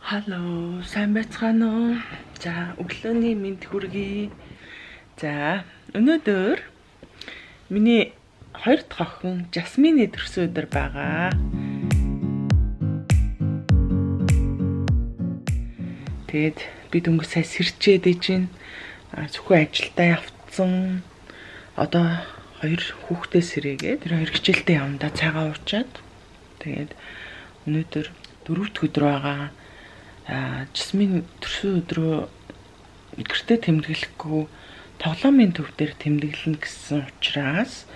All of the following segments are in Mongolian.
Halo, сайн байцгаана уу? За, өглөөний мэнд хүргэе. За, өнөөдөр миний 2 дахь охин Жасмины төрсөн өдөр байгаа. Тэгэд би дөнгөж сая сэрчээд ижин зөвхөн ажилдаа явцсан. Одоо 2 хүүхдээ сэрээгээд тэр 2 хичээлдээ явандаа цагаан уучаад. Тэгээд өнөөдөр 4 дахь өдөр байгаа. Жасмин төрсөн өдрөө гэртээ тэмдэглэхгүй тоглоомын төв дээр тэмдэглэнэ гэсэн учраас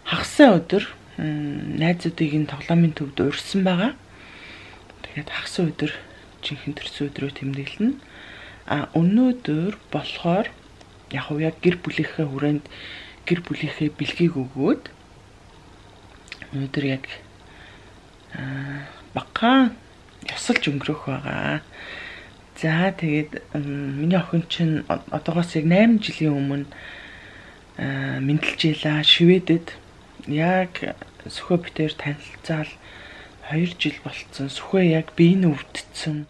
хагасаа өдөр найзуудыг нь тоглоомын төвд урьсан байгаа. Тэгээд хагасаа өдөр жинхэнэ төрсөн өдрөө тэмдэглэнэ. Өнөөдөр болохоор яг гэр бүлийнхээ хүрээнд гэр бүлийнхээ бэлгийг өгөөд өнөөдөр яг багахан ясалж өнгөрөх байгаа. За тэгээд миний охин чинь одоогоос яг 8 жилийн өмнө мэдлжээлээ Шведэд яг сөхөө битээр танилцаал 2 жил болцсон. Сөхөө яг бие нь өвдсөн.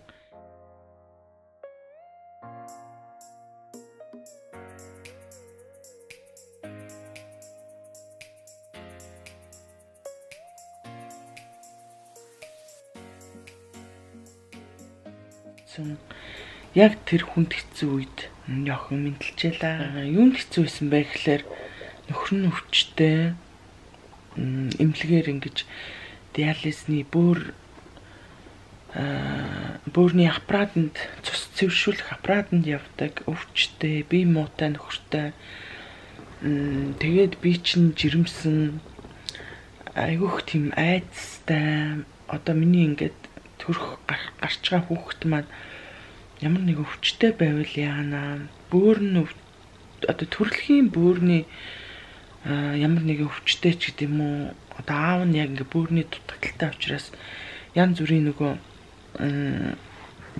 Яг тэр хүнд хэцүү үед миний охин мэдлжээлээ. Юунд хэцүү байсан бэ гэхээр нөхөр нь өвчтэй эмнэлгээр ингэж диализны бөөрийн аппаратанд цус цэвэршүүлэх аппаратанд явдаг, өвчтэй, бие муутай нөхөртэй. Тэгээд би чинь жирэмсэн айгүйх тийм айцтай. Одоо миний ингээд төрөх гарч байгаа хүүхэд маань ямар нэг өвчтэй байвал яана. Бөөр нь одоо төрөлхийн бөөрийн ямар нэг өвчтэй ч гэдэм үү. Одоо аав нь яг ингээ бөөрийн дутагдaltaй учраас янз бүрийн нөгөө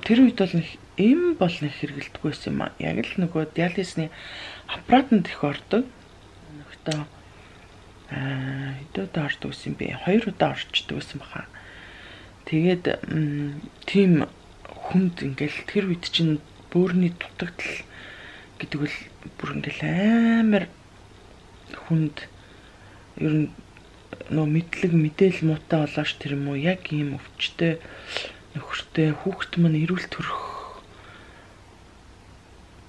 тэр үед бол эм болно хэрэгэлдэггүй байсан юм аа. Яг л нөгөө диализны аппаратанд их ордог. Нөхтөө хэдүүд ордог гэсэн бэ? 2 удаа орчдөг гэсэн баха. Тэгээд тийм хүнд ингээл тэр үед чинь бөөрийн дутагдал гэдэг бол бүр ингээл амар хүнд ер нь нөө мэдээл муутай болоош тэр юм уу яг ийм өвчтэй нөхөртэй хүүхэд маань эрүүл төрөх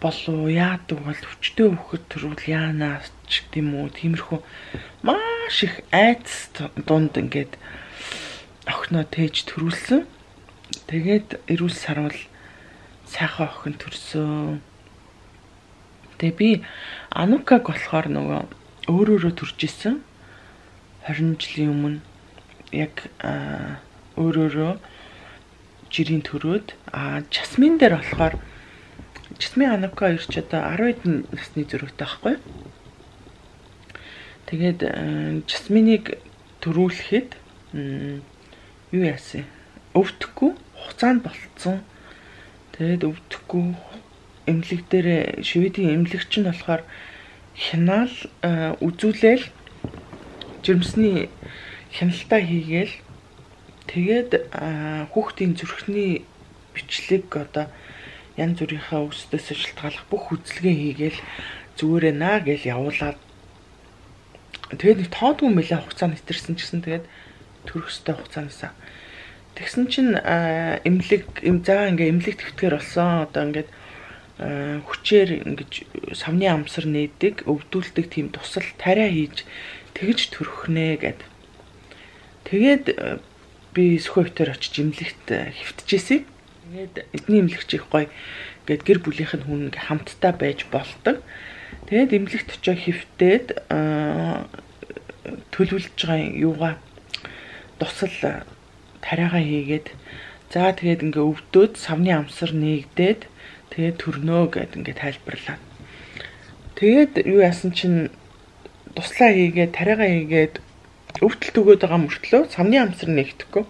болов яадаг бол өвчтэй хүүхэд төрвөл яанаас ч гэдэм үү тиймэрхүү маш их айц дунд ингээд охиноо тээж төрүүлсэн. Тэгээд эрүүл сарвал сайхан охин төрсөн. Тэгээ би Анукаг болохоор нөгөө өөрөөрөө төрж исэн. 20 жилийн өмнө яг өөрөөрөө жирийн төрөөд Жасмин дээр болохоор Жасмин Анука ирч одоо 10 насны зөрүүтэй байхгүй. Тэгээд Жасминыг төрүүлэхэд юу яасан? Өвдөхгүй хугацаанд болцсон. Тэгээд өвдөхгүй эмнэлэг дээр Шведийн эмнэлэгч нь болохоор хянаал үзүүлээл жирэмсний хяналтаа хийгээл тэгээд хүүхдийн зүрхний бичлэг одоо янз бүрийнхээ өсдөөс шалтгааллах бүх үзлэгээ хийгээл зүгээрээ наа гэж явуулаад тэгээд нэг тоодгүй мэлээ хугацаа нэтэрсэн гэсэн тэгээд төрөх ёстой хугацаанасаа тэгсэн чинь эмнэлэг эмнэлэг твтгэр болсон. Одоо ингээд хүчээр ингэж савны амсар нээдэг, өвдүүлдэг тийм тусал тариа хийж тэгж төрөхнэ гэд. Тэгээд би сөхөвтөр очиж эмнэлэгт хэвтчихсэн. Тэгээд эдний эмнэлэгч их гоё гэд гэр бүлийнх нь хүн хамтдаа байж болдог. Тэгээд эмнэлэгт очиж хэвтээд төлөвлөж байгаа юугаа тусал тариагаа хийгээд за тэгээд ингээ өвдөөд савны амсар нээгдээд тэгээд төрнөө гэд ингээ тайлбарлаа. Тэгээд юу яасан чинь туслаа хийгээд тариагаа хийгээд өвдөлт өгөөд байгаа мөртлөө савны амсар нээгдэхгүй.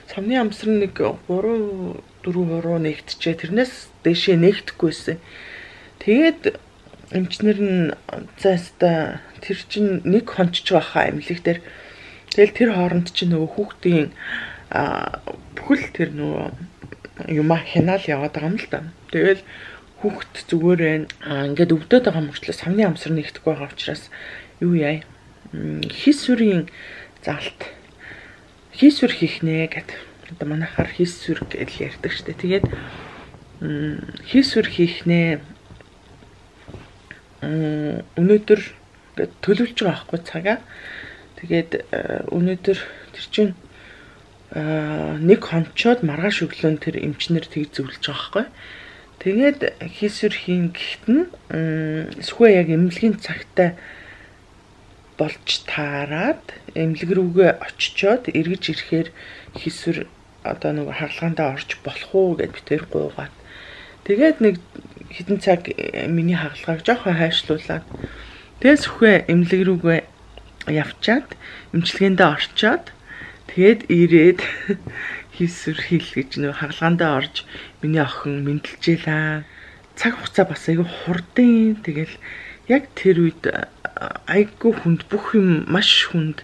Савны амсар нэг 3-4 нээгдчихээ тэрнээс дэшээ нээгдэхгүйсэн. Тэгээд эмчнэр нь заастаа тэр чинь нэг хончж байхаа эмнэлэг дээр. Тэгэл тэр хооронд чинь нөгөө хүүхдийн бүхэл тэр нөгөө юмаа хянаал яваад байгаа юм л да. Тэгэл хүүхэд зүгээр ингээд өвдөд байгаа мөрчлөө савны амсар нэгдэхгүй байгаа учраас юу яа? Хийсвэрийн заалт хийсвэр хийх нэ гэд. Одоо манайхаар хийсвэр гэж ярьдаг штэ. Тэгээд хийсвэр хийх нэ өнөөдөр ингээд төлөвлөж байгаа байхгүй цагаа. Тэгээд өнөөдөр тэр чинь нэг хончоод маргааш өглөө тэр эмчнэр тийг зөвлөж байгаа байхгүй. Тэгээд хийсвэр хийн гэхэд нь эсвэл яг эмнэлгийн цагтай болж таарад эмнэлэг рүүгээ очичоод эргэж ирэхээр хийсвэр одоо нэг хагалгаандаа орж болох уу гэд битээр гуугаад. Тэгээд нэг хэдэн цаг миний хагалгааг жоохон хайшлуулаад тэгээд сүхвэ эмнэлэг рүүгээ явчаад эмчилгээндээ орчоод тэгээд ирээд хийсвэр хийл гэж нэг хагалгаандаа орж миний охин мэдлжээлээ. Цаг хугацаа бас айгүй хурдан. Тэгэл яг тэр үед айгүй хүнд бүх юм маш хүнд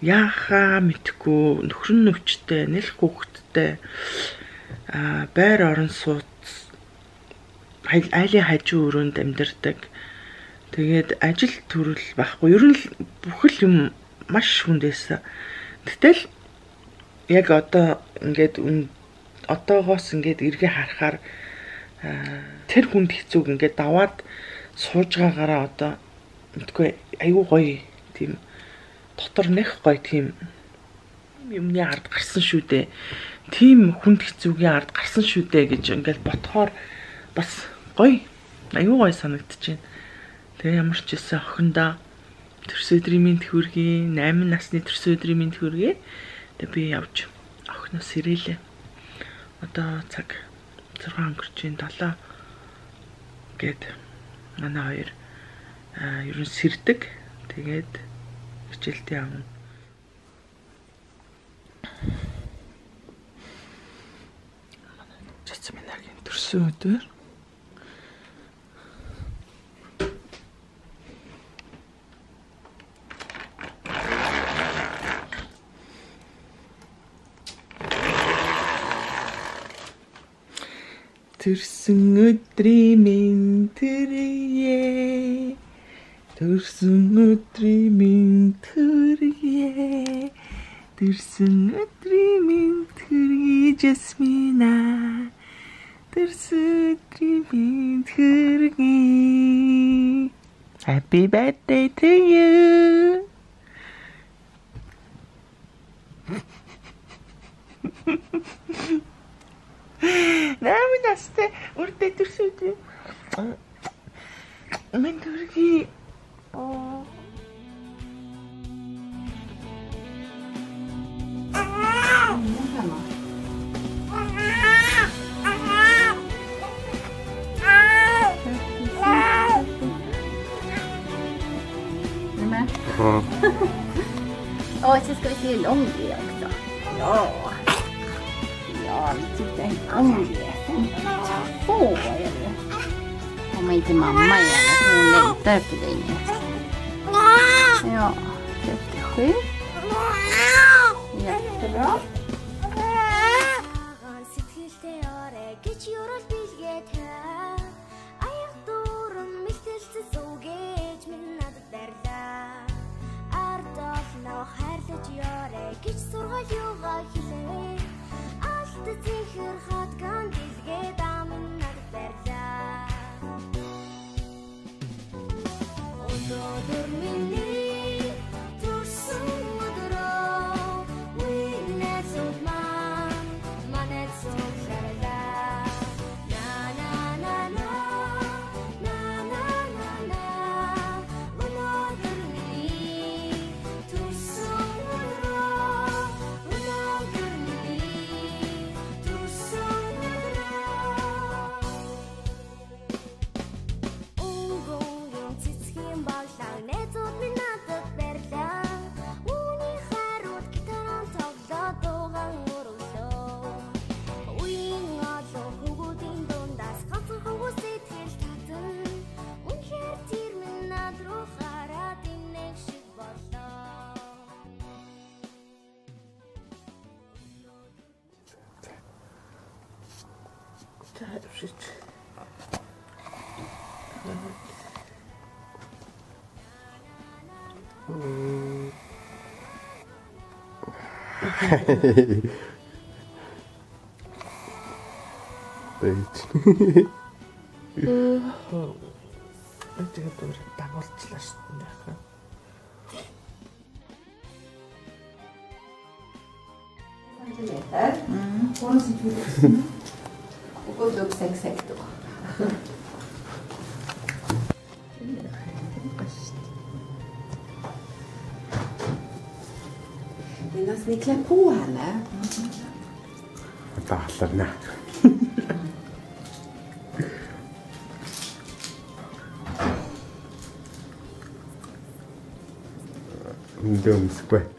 яахаа мэдгүй нөхрөн нүчтэй нэлх хүүхэдтэй байр орон сууц айлын хажуу өрөөнд амьдардаг. Тэгээд ажил төрөл байхгүй. Ер нь бүхэл юм маш хүнд байсан. Гэтэл яг одоо ингээд одоогоос ингээд эргээ харахаар тэр хүнд хэцүүг ингээд даваад сууж байгаагаараа одоо мэдгүй аюу гоё тийм дотор нэх гоё тийм юмны ард гарсан шүү дээ. Тийм хүнд хэцүүгийн ард гарсан шүү дээ гэж ингээд ботхоор бас гоё аюу гоё санагдчихэв. Тэгээ ямар ч байсан охиндоо төрс өдрийн мэнд хүргэе. 8 насны төрс өдрийн мэнд хүргэе. Тэгээ би явж охиноос сэрээлээ. Одоо цаг 6 өнгөрч байна 7 гээд манай хоёр ер нь сэрдэг. Тэгээд хичээлдээ явна. Жасминагийн төрсөн өдөр төрсөн өдрийн минь төрье. Төрсөн өдрийн минь төрье. Төрсөн өдрийн минь төрье Жасмина. Төрсөн өдрийн минь төрье. Happy birthday to you. Namin naste urte tursudu. Men turgi. Oh. Åh, så ska vi se långgrej också. Ja. Ja, vi tyckte en långgrej. Åh, vad är det? Kommer inte mamma igen. Jag tror hon längtar efter dig nu. Ja, 37. Jättebra. Тэгээд өөр дагуулчлаа шүү дээ. Нас не klär på henne. Tahlarna. Dumskvätt.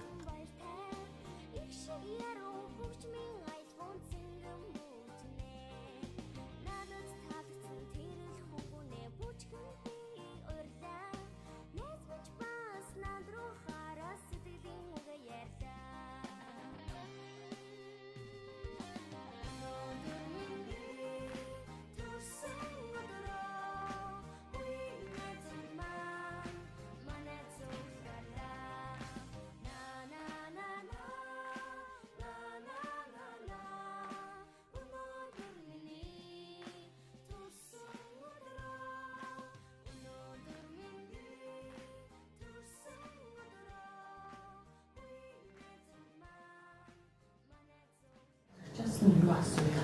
Юу асууя.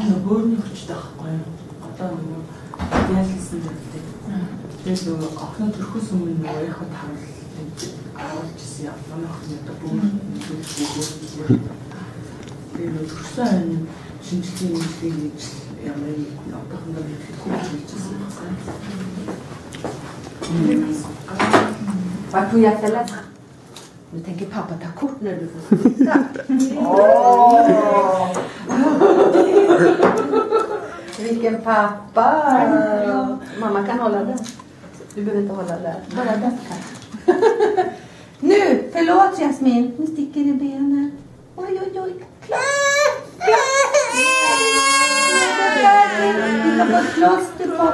Нөгөөний хүчтэй байхгүй юу? Одоо нөгөө диализсэн гэдэг. Тэгээд нөгөө охин төрөхөөс өмнө нөгөө яг харуулжсэн явсан охин одоо бүр тэгээд төрсөн ань шинжилгээ хийж ямар нэг одоохондоо хэлэхгүй хэлжсэн байна. Vad tror jag ställa? Nu tänker pappa ta kort när du får flytta. Vilken pappa! Mamma kan hålla den. Du behöver inte hålla den. Bara den kan. Nu, förlåt Jasmin. Nu sticker i benen. Oj, oj, oj. Klart! Du kan få ett plåster på.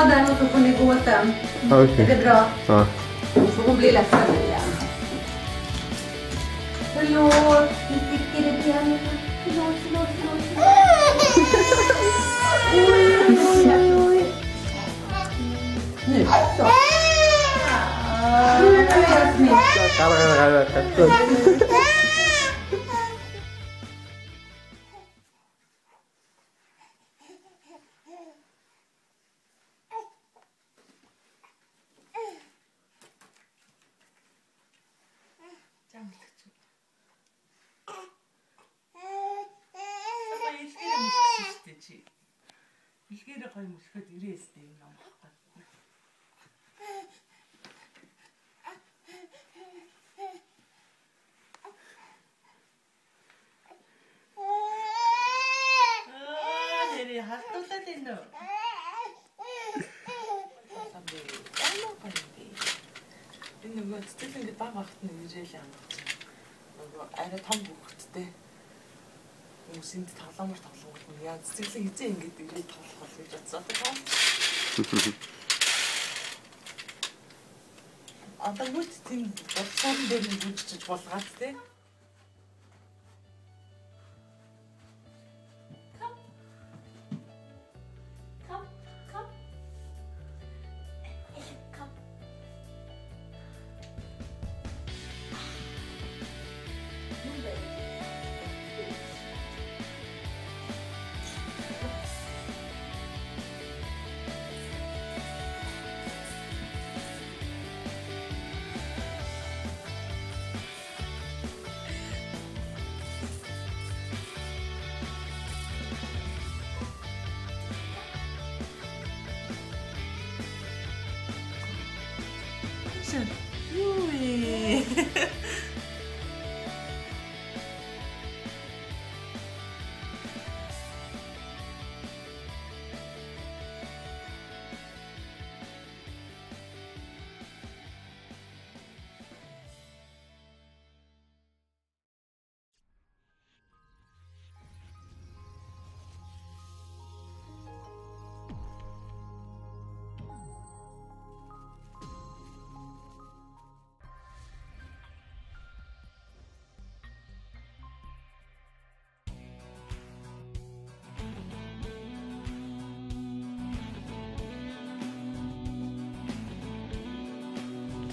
Den och så får ni gå sen. Okay. Är det bra? Ja. Så hon blir ledsen igen. Förlåt, nu sticker det benen. Förlåt. Oj. Nu så. Nu är jag smitt. Илгээрээ гоё мөсгöd ирээстэй юм аа. Нэрээ халтуулаад байна уу? Энэ нөгөө цэцэл ингээд баг багт нь ирээл юм. Нөгөө арай том хүүхэдтэй. Хүмүүсэнд тоглоомор яа цэцэл хизээ ингээд ирээд тоглох бол гэж бодсоо таа. Одоо moet тийм болцсон дээр нэг үжиж болгоод тий. Ui.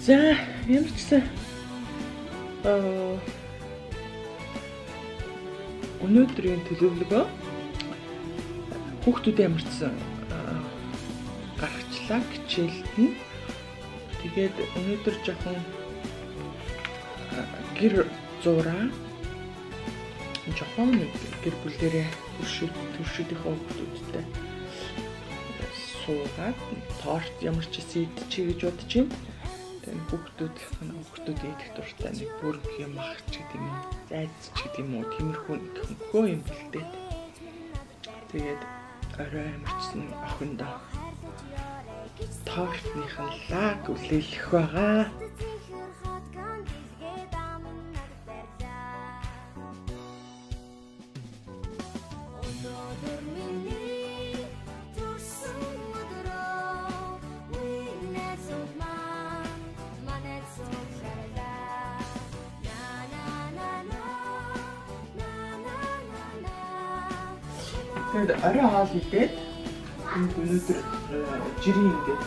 За, ямар ч гэсэн өнөөдрийн төлөвлөгөө хүүхдүүд ямарчсан гаргачлаа хичээлд нь. Тэгээд өнөөдөр жоохон гэр зураа жоохон гэр бүлээрээ төршүүдийнхөө хүүхдүүдтэй суугаад торт ямар ч идчихье гэж бодож байна. Хүүхдүүд идэх дуртай нэг бүрэг юм ах ч гэдэг юм, зайц ч гэдэг юм уу, тиймэрхүү хөнгөө юм бэлдээд. Тэгээд орой амарчсан охиндоо тортныхан лаг үлээлэх байгаа. Тэгээд орой хоол идээд өнөөдөр жирийн ингээд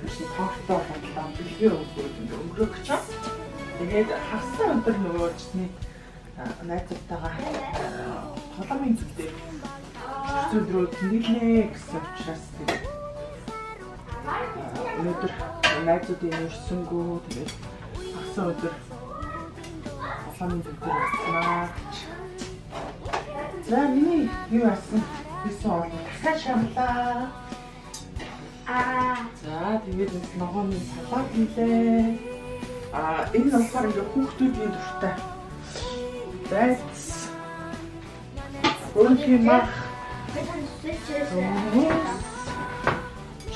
үгүй тортоо хандлаа бэлгээр өнгөрөх гэж. Тэгээд хагас өдөр нөгөө чний найзтайгаа толомын зүгтээ өдрөө тэнэглээ гэсэн учраас өнөөдөр найзуудын өрсөнгөө тэгээд хагас өдөр толомын зүгтээ явсан. За миний юу асан? Бисэн бол дахиад шамлаа. За тэгээд ногооны салат нэлээ. Энэ болохоор ингээ хүүхдүүдийн дуртай. That's Өөрөөр мах.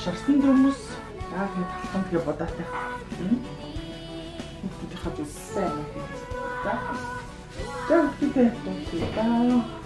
Шарсан дөмс яг нэг талхан тэгээ бодаатай. Хүүхдүүдийнхээ зүйлсээ юм аа. За. За хүүхдүүдээ тусдаа.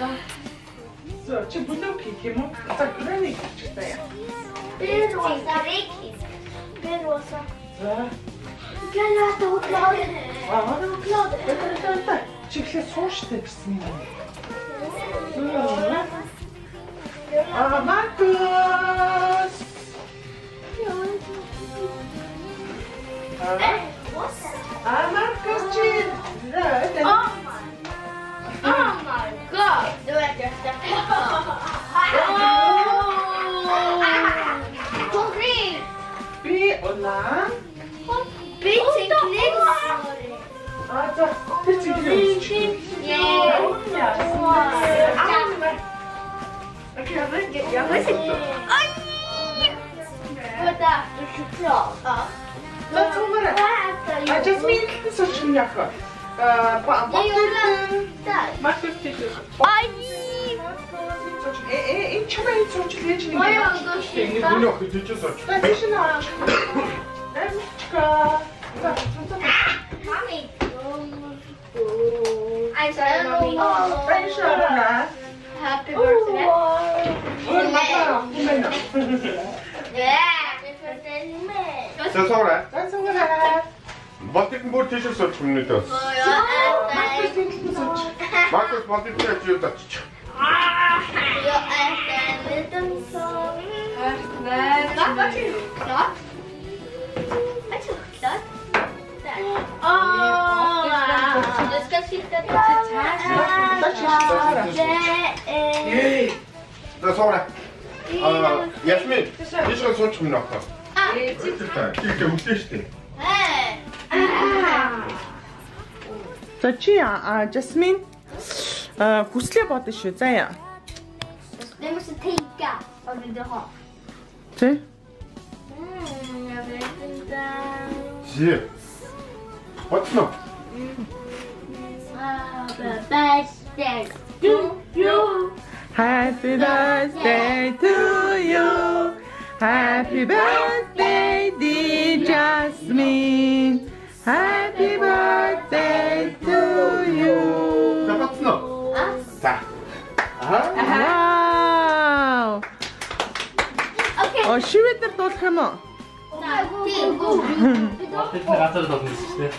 За, чи бүлэг хийх юм уу? За, грэник хийчихсэн яа. Бероса. За. Галата уклад. Уклад. Чиглээ сууштай гэсэн юм. Маркус. Маркус чи. Oh my god! Du vet jag ska... Konkret! Jasmine сочим яка. Энэ чамаа сууч лээж нэг. Нүг ах тийчээс оч. Тэш наач. Mommy. I'm sorry, Mommy. Happy birthday. За суура. Ботик бүр тийчээс оч хүмүүд. Маркус ботик тийчээс юу тач. За суура. Ясмин, тийчээс сууч хүмүүд авах. Тийч үлдээ штэ. За чи Jasmine хүслээ бодно шүү. Заяа. Det måste tänka vad vill du ha? Тэ? Jag vet inte. Си. Батно. Birthday to you. Happy birthday to you. Happy birthday dear Jasmine. Happy birthday to you. За батно. За. Вау. Okej. Шивэдэр дуулах юм уу? Бид ганцаараа дуулсан шүү дээ.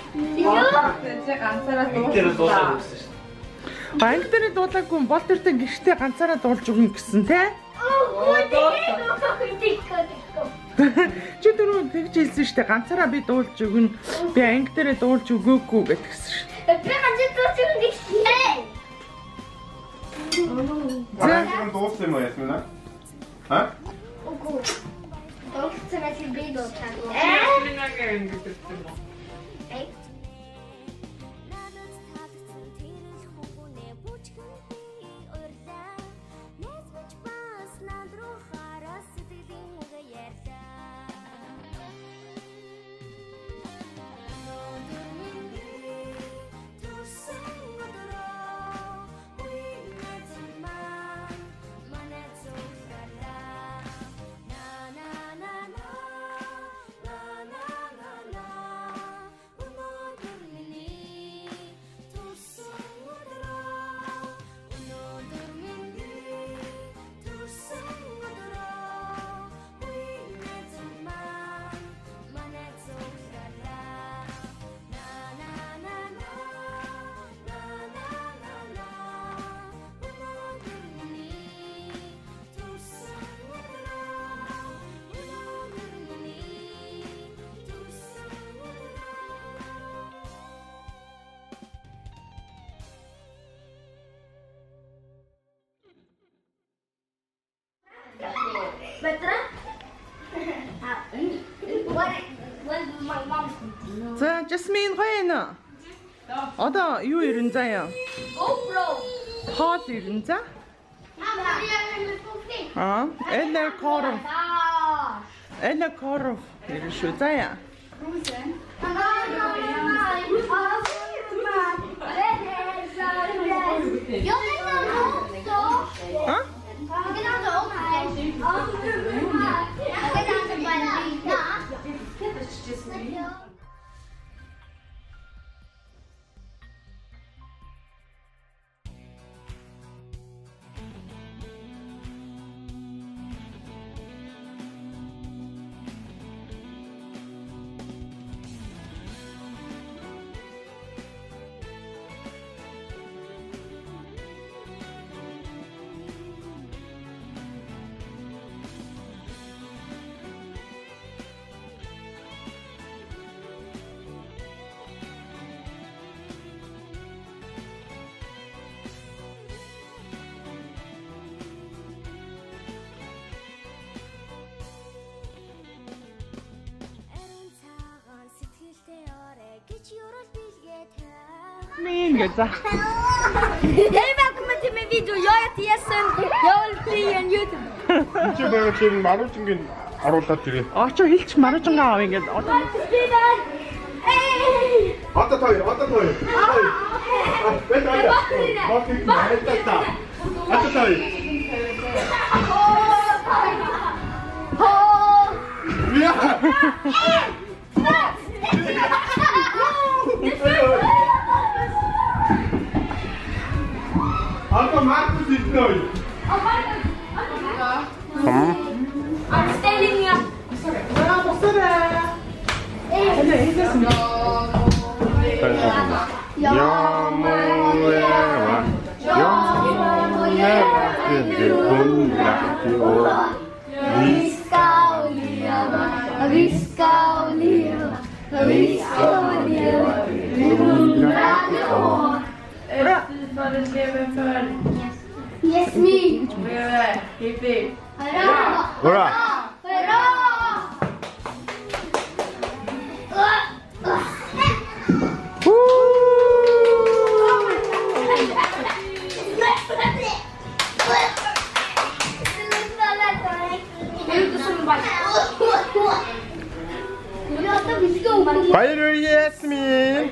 Тэр дуулсан шүү дээ. Банк дээр дуулаагүй бол тэртээ гэртээ ганцаараа дуулж өгнө гэсэн те? Чи түрүү тэгж хэлсэн шүү дээ. Ганцаараа би дуулж өгнө. Би анги дээр дуулж өгөөгүй гэдгсэн шүү. За дууссан юм уу Ясмин аа? Ха? Better? За Jasmine гоё ээ. Одоо юу ирэн заяа? GoPro. Хоол ирэн за. Эна коров ирэн шүү заяа. Jasmine гэж за. Hej välkommen till min video. Jag heter Jessen. Jag vill bli en YouTuber. Чи байгаа чинь Маружингийн оруулаад ирээ. Очоо хэлчих Маружингаа аав ингээд одоо Одоо той. Бэт аа. Бокс маалтаа. Одоо той. Я. Одоо Маркус иднэ. I'm standing up. Yes, me. Hurra! Баяр Ясмин.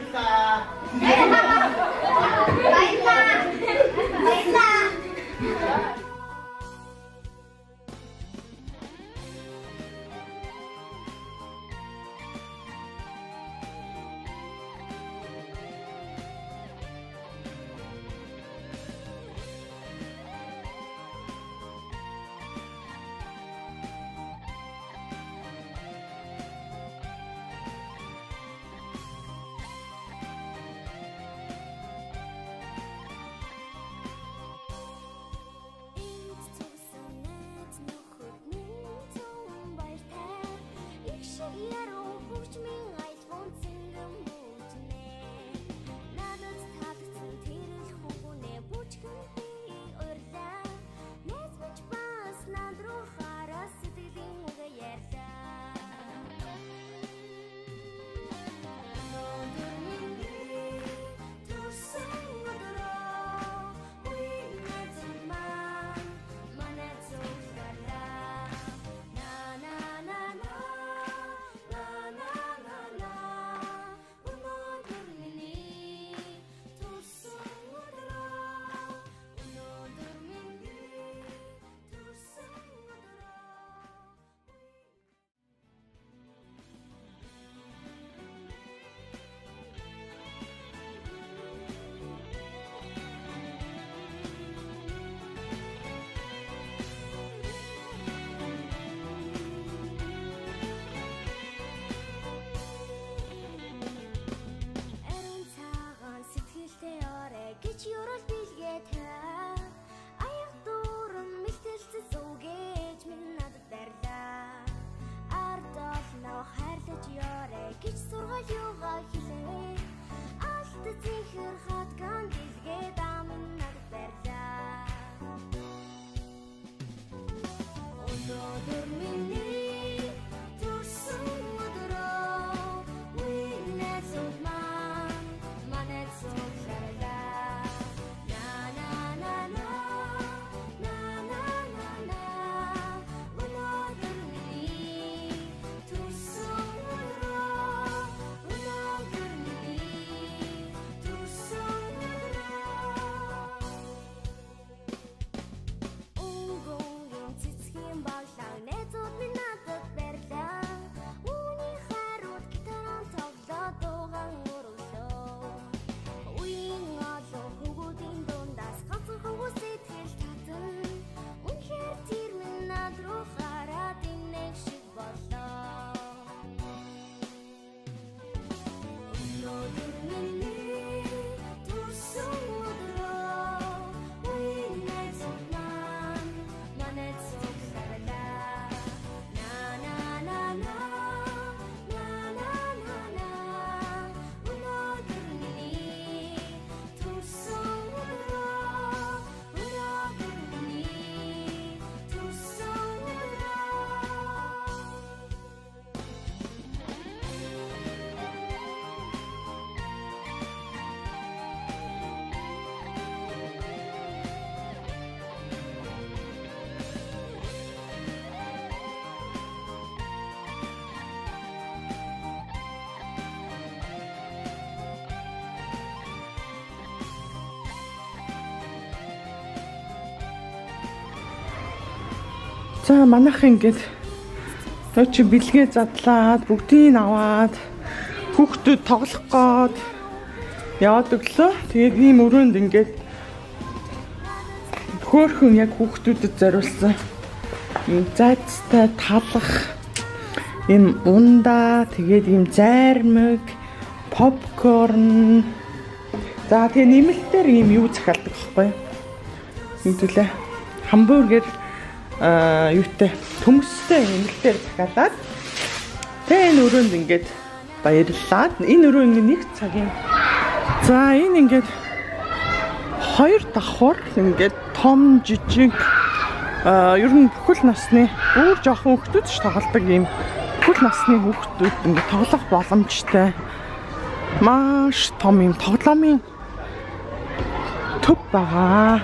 За манайх ингээд чи бэлгээ задлаад бүгдийг аваад хүүхдүүд тоглох гээд яваад өглөө. Тэгээд ийм өрөөнд ингээд хөөхөн яг хүүхдүүдэд зориулсан ийм зайцтай талах ийм ундаа, тэгээд ийм зайрмаг, попкорн. За тэгээ нэмэлтээр ийм юу захиалдаг байхгүй юу? Нэгдүлээ хамбургер юутай төмөстэй нэмэлтээр захиалаад тэгээ энэ өрөөнд ингээд баярлаад энэ өрөө ингээд нэг цагийн за энэ ингээд хоёр давхар ингээд том жижиг ер нь бүхэл насны бүр жоохон хүүхдүүд ч тоглодог юм бүхэл насны хүүхдүүд ингээд тоглох боломжтой маш том юм тоглоомын төв байгаа.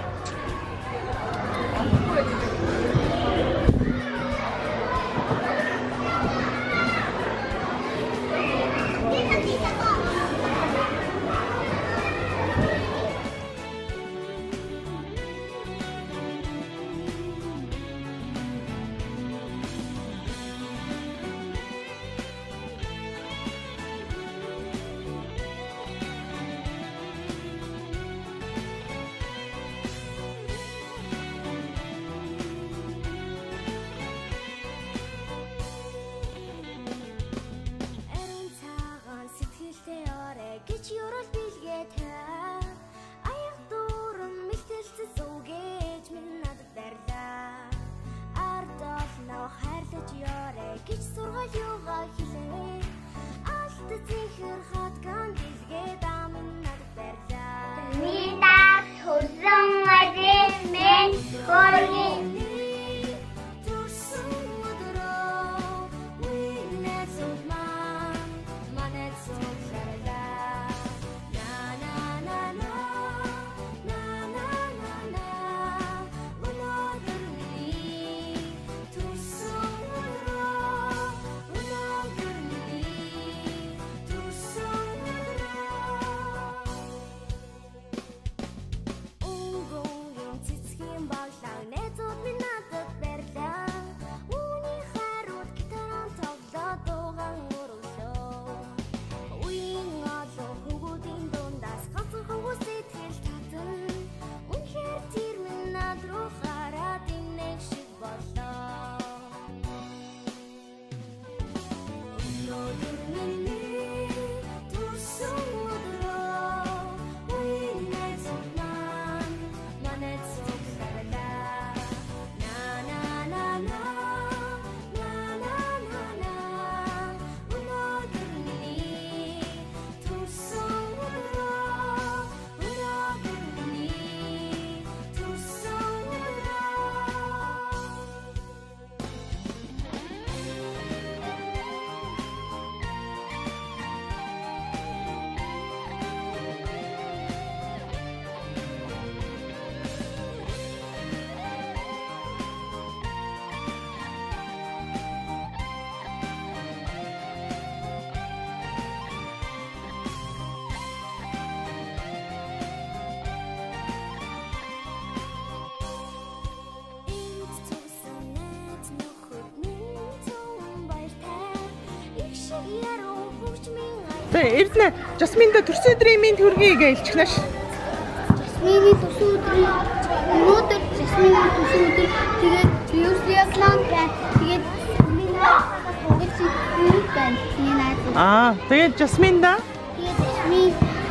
Эрдэнэ Жасминда төрсөн өдрийн минь төргий гэж илчихнэ ш. Жасмины төрсөн өдрийн өнөөдөр Жасмины төрсөн өдөр тэгээд Юслиаслан тэгээд тэгээд Жасминда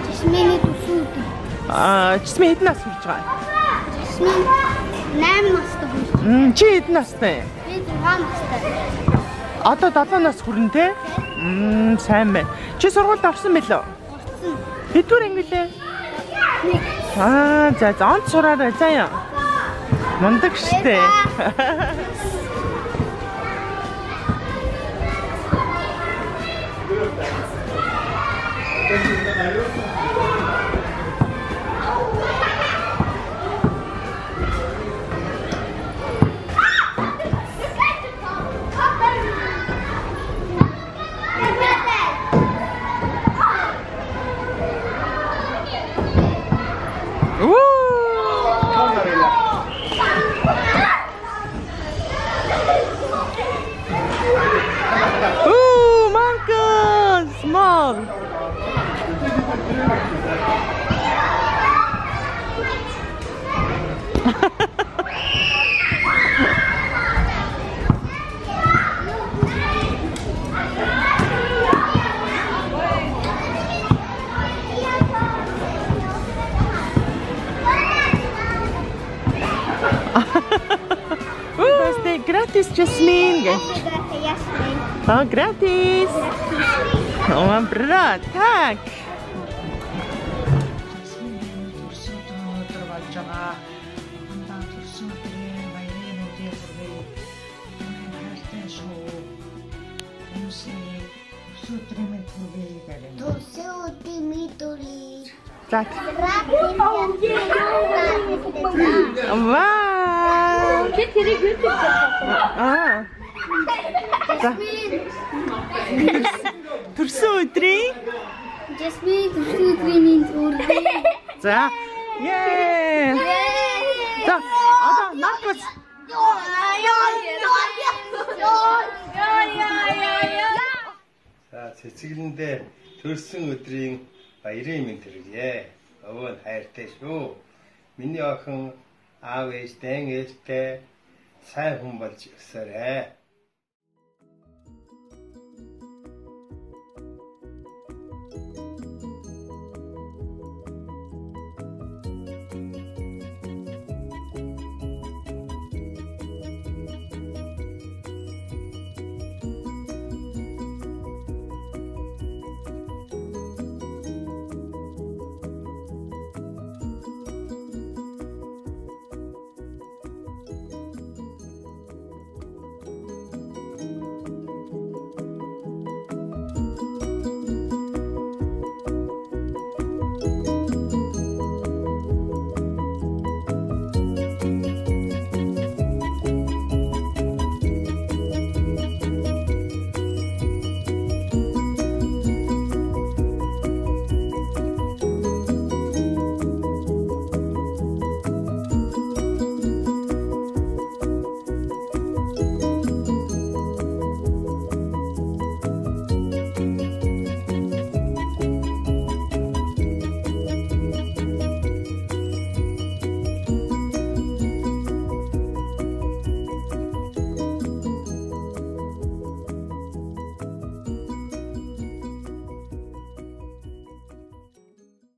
Жасмины төрсөн өдөр. Жасмин хэдэн нас хүрч байгаа? Жасмин 8 настай хүрч. Чи хэдэн настай? Би 6 настай. Одоо 7 нас хүрэн те? Сайн байна. Чи сургуульд орсон мэлөө? Орсон. Хэдвэр анги лээ? За онц сураарай заяа. Мундаг штэ. Wow! Birthday, grattis Jasmine! Ja, grattis! Ja, vad bra, tack! Tack! Wow! Ah. Турсүтрий. Jasmine, турсүтрий минь үрдээ. За. Yay! За, одоо надад За, цэцэглэндээ төрсөн өдрийн баярын мэнд төргийе. Өвөө нь хайртай шүү. Миний охин аав ээж, дэн ээжтэй сайн хүн болж өсөөрэй.